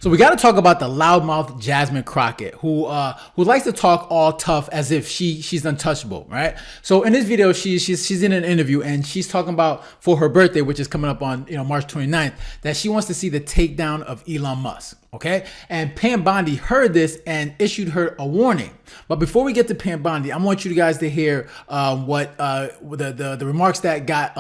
So we got to talk about the loudmouth Jasmine Crockett, who likes to talk all tough as if she's untouchable, right? So in this video, she's in an interview and she's talking about for her birthday, which is coming up on March 29th, that she wants to see the takedown of Elon Musk. Okay, and Pam Bondi heard this and issued her a warning. But before we get to Pam Bondi, I want you guys to hear what the remarks that got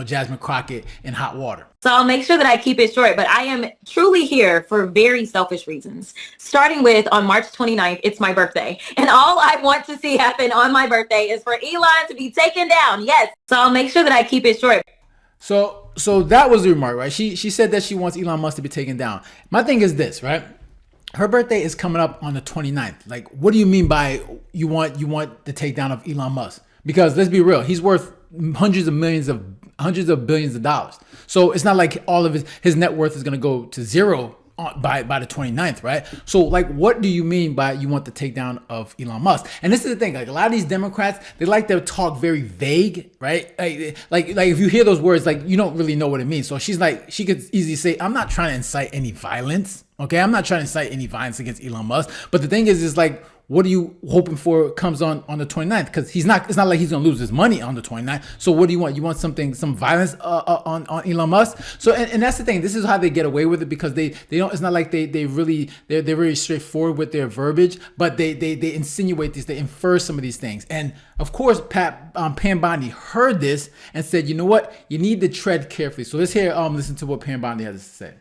Jasmine Crockett in hot water. So I'll make sure that I keep it short, but I am truly here for very selfish reasons. Starting with on March 29th, it's my birthday. And all I want to see happen on my birthday is for Elon to be taken down. Yes. So I'll make sure that I keep it short. So that was the remark, right? She said that she wants Elon Musk to be taken down. My thing is this, right? Her birthday is coming up on the 29th. Like, what do you mean by you want the takedown of Elon Musk? Because let's be real, he's worth hundreds of billions of dollars. So it's not like all of his net worth is going to go to zero by the 29th, right? So like, what do you mean by you want the takedown of Elon Musk? And this is the thing, like a lot of these Democrats, they like to talk very vague, right? Like if you hear those words, like you don't really know what it means. So she's like, she could easily say, I'm not trying to incite any violence. Okay, I'm not trying to incite any violence against Elon Musk. But the thing is like, what are you hoping for comes on the 29th? Because it's not like he's gonna lose his money on the 29th. So what do you want? You want some violence on Elon Musk? So and that's the thing. This is how they get away with it, because they don't. It's not like they're very straightforward with their verbiage, but they insinuate this, they infer some of these things. And of course, Pam Bondi heard this and said, you know what? You need to tread carefully. So let's listen to what Pam Bondi has to say.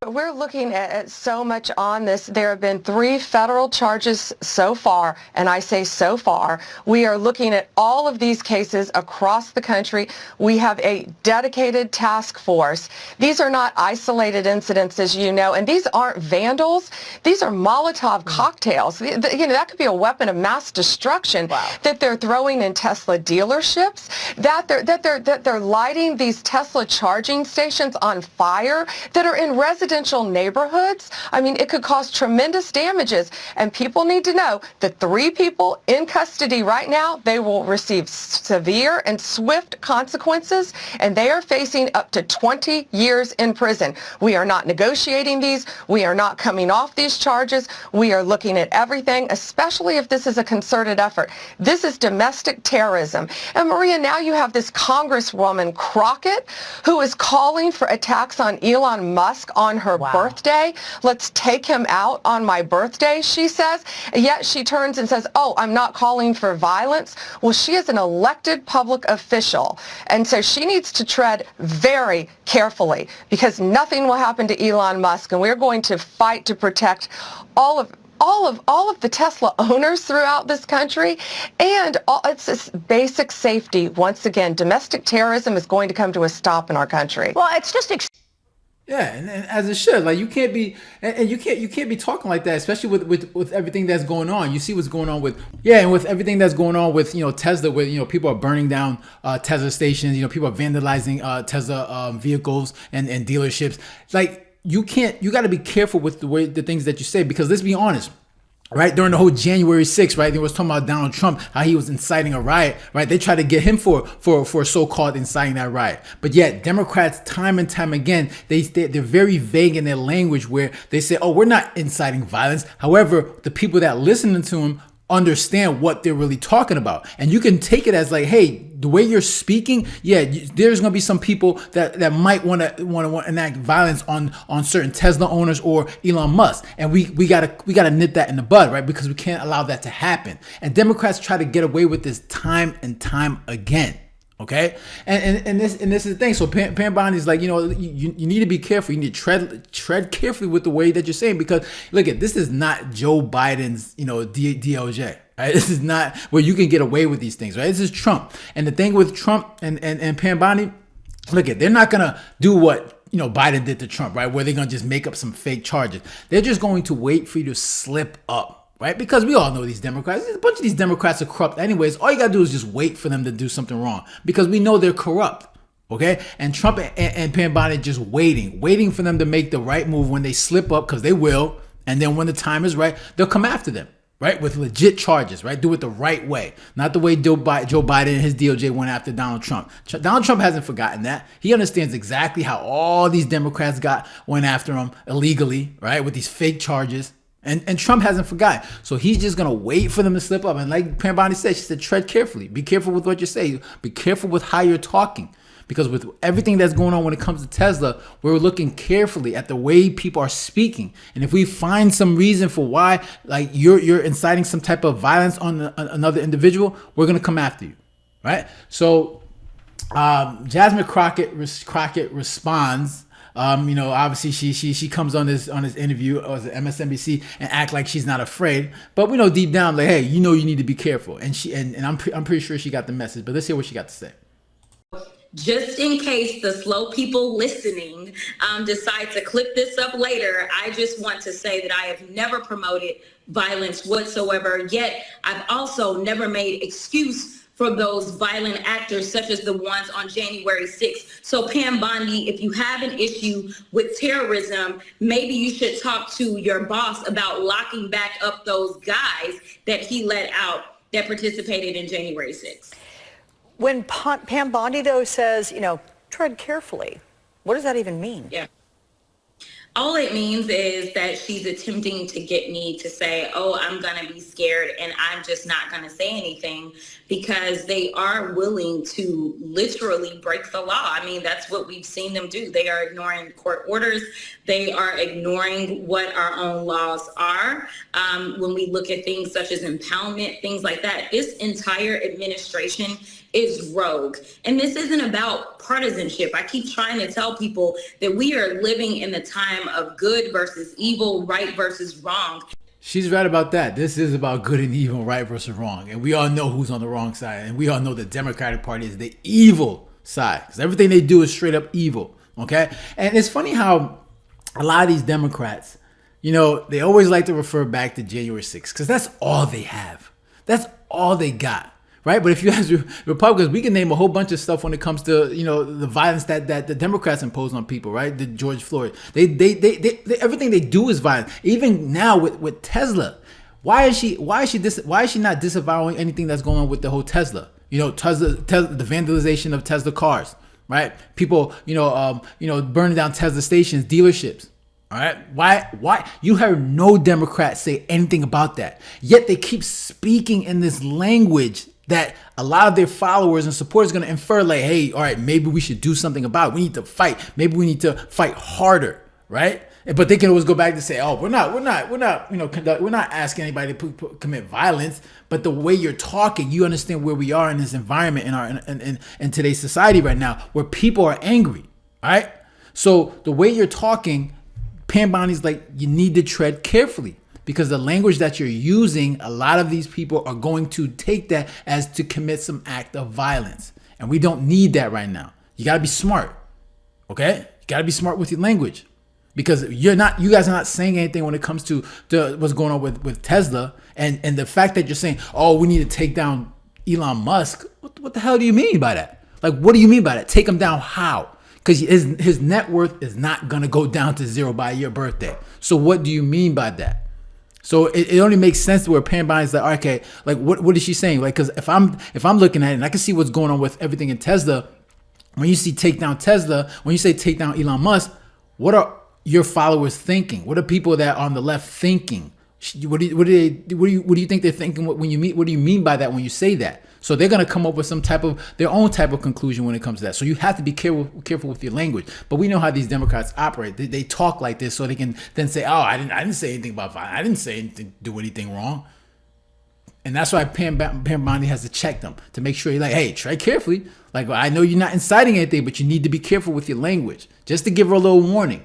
We're looking at so much on this. There have been 3 federal charges so far, and I say so far. We are looking at all of these cases across the country. We have a dedicated task force. These are not isolated incidents, as you know, and these aren't vandals. These are Molotov cocktails. That could be a weapon of mass destruction. Wow. That they're throwing in Tesla dealerships, that they're lighting these Tesla charging stations on fire that are in residential neighborhoods. I mean, it could cause tremendous damages, and people need to know the 3 people in custody right now, they will receive severe and swift consequences, and they are facing up to 20 years in prison. We are not negotiating these. We are not coming off these charges. We are looking at everything, especially if this is a concerted effort. This is domestic terrorism. And Maria, now you have this Congresswoman Crockett who is calling for attacks on Elon Musk on her birthday. Let's take him out on my birthday, she says. Yet she turns and says, oh, I'm not calling for violence. Well, she is an elected public official, and so she needs to tread very carefully, because nothing will happen to Elon Musk, and we're going to fight to protect all of the Tesla owners throughout this country, and it's this basic safety. Once again, domestic terrorism is going to come to a stop in our country. Well, it's just yeah, and as it should. Like, you can't be, and you can't be talking like that, especially with everything that's going on. You see what's going on with and with everything that's going on with Tesla, where people are burning down Tesla stations. People are vandalizing Tesla vehicles and dealerships. Like, you got to be careful with the things that you say, because let's be honest. Right, during the whole January 6th, right, they was talking about Donald Trump, how he was inciting a riot, right? They tried to get him for so-called inciting that riot. But yet, Democrats, time and time again, they're very vague in their language, where they say, oh, we're not inciting violence. However, the people that listen to him understand what they're really talking about. And you can take it as like, hey, the way you're speaking, there's going to be some people that might want to enact violence on certain Tesla owners or Elon Musk. And we got to nip that in the bud, right? Because we can't allow that to happen. And Democrats try to get away with this time and time again. Okay, and this is the thing. So Pam Bondi is like, you need to be careful. You need to tread carefully with the way that you're saying, because look, this is not Joe Biden's DOJ. Right? This is not where you can get away with these things. Right? This is Trump. And the thing with Trump and Pam Bondi, look, they're not gonna do what Biden did to Trump, right? Where they're gonna just make up some fake charges. They're just going to wait for you to slip up. Right? Because we all know these Democrats, a bunch of these Democrats are corrupt anyways. All you got to do is just wait for them to do something wrong, because we know they're corrupt. Okay? And Trump and Pam Bondi just waiting for them to make the right move when they slip up, because they will. And then when the time is right, they'll come after them. right? With legit charges, right? Do it the right way, not the way Joe Biden and his DOJ went after Donald Trump. Donald Trump hasn't forgotten that. He understands exactly how all these Democrats went after him illegally, right? With these fake charges. And Trump hasn't forgotten. So he's just going to wait for them to slip up. And like Pam Bondi said, she said, tread carefully. Be careful with what you say. Be careful with how you're talking. Because with everything that's going on when it comes to Tesla, we're looking carefully at the way people are speaking. And if we find some reason for why, like you're inciting some type of violence on another individual, we're going to come after you, right? So Jasmine Crockett responds. Obviously she comes on this interview as MSNBC and act like she's not afraid, but we know deep down, like, hey, you need to be careful. And I'm pretty sure she got the message. But let's hear what she got to say. Just in case the slow people listening decide to click this up later, I just want to say that I have never promoted violence whatsoever, yet I've also never made excuse for those violent actors such as the ones on January 6th. So Pam Bondi, if you have an issue with terrorism, maybe you should talk to your boss about locking back up those guys that he let out that participated in January 6th. When Pam Bondi, though, says, tread carefully, what does that even mean? Yeah. All it means is that she's attempting to get me to say, oh, I'm going to be scared and I'm just not going to say anything, because they are willing to literally break the law. I mean, that's what we've seen them do. They are ignoring court orders. They are ignoring what our own laws are. When we look at things such as impoundment, things like that, this entire administration is rogue. And this isn't about partisanship. I keep trying to tell people that we are living in the time of good versus evil, right versus wrong. She's right about that. This is about good and evil, right versus wrong. And we all know who's on the wrong side. And we all know the Democratic Party is the evil side, because everything they do is straight up evil. Okay. And it's funny how a lot of these Democrats, they always like to refer back to January 6th, because that's all they have. That's all they got. Right. But if you ask Republicans, we can name a whole bunch of stuff when it comes to, the violence that the Democrats impose on people. Right. The George Floyd. They everything they do is violent. Even now with Tesla. Why is she not disavowing anything that's going on with the whole Tesla? Tesla, the vandalization of Tesla cars. Right. People, burning down Tesla stations, dealerships. All right. Why? You heard no Democrat say anything about that. Yet they keep speaking in this language that a lot of their followers and supporters are going to infer, like, hey, all right, maybe we should do something about it. We need to fight. Maybe we need to fight harder, right? But they can always go back to say, oh, we're not asking anybody to commit violence. But the way you're talking, you understand where we are in this environment in today's society right now, where people are angry, all right? So the way you're talking, Pam Bondi's like, you need to tread carefully. Because the language that you're using, a lot of these people are going to take that as to commit some act of violence. And we don't need that right now. You got to be smart. Okay? You got to be smart with your language. Because you guys are not saying anything when it comes to what's going on with Tesla. And the fact that you're saying, oh, we need to take down Elon Musk. What the hell do you mean by that? Like, what do you mean by that? Take him down how? Because his net worth is not going to go down to zero by your birthday. So what do you mean by that? So it only makes sense to where Pam Bondi's like, okay, like what is she saying? Like, because if I'm looking at it and I can see what's going on with everything in Tesla, when you see take down Tesla, when you say take down Elon Musk, what are your followers thinking? What are people that are on the left thinking? What do you think they're thinking what do you mean by that when you say that? So they're going to come up with their own type of conclusion when it comes to that. So you have to be careful with your language. But we know how these Democrats operate. They talk like this so they can then say, oh, I didn't say anything about violence. I didn't do anything wrong. And that's why Pam Bondi has to check them to make sure you're like, hey, tread carefully. Like, I know you're not inciting anything, but you need to be careful with your language, just to give her a little warning.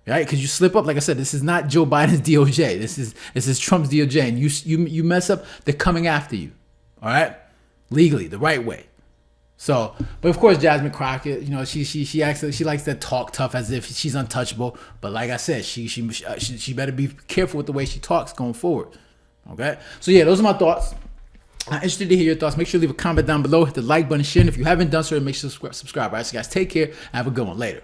Right? Because you slip up, like I said, this is not Joe Biden's DOJ. This is Trump's DOJ. And you mess up, they're coming after you. All right? Legally, the right way. So, but of course, Jasmine Crockett, she likes to talk tough as if she's untouchable. But like I said, she better be careful with the way she talks going forward. Okay? So yeah, those are my thoughts. I'm interested to hear your thoughts. Make sure to leave a comment down below. Hit the like button, share. And if you haven't done so, make sure to subscribe. All right, so guys, take care. Have a good one. Later.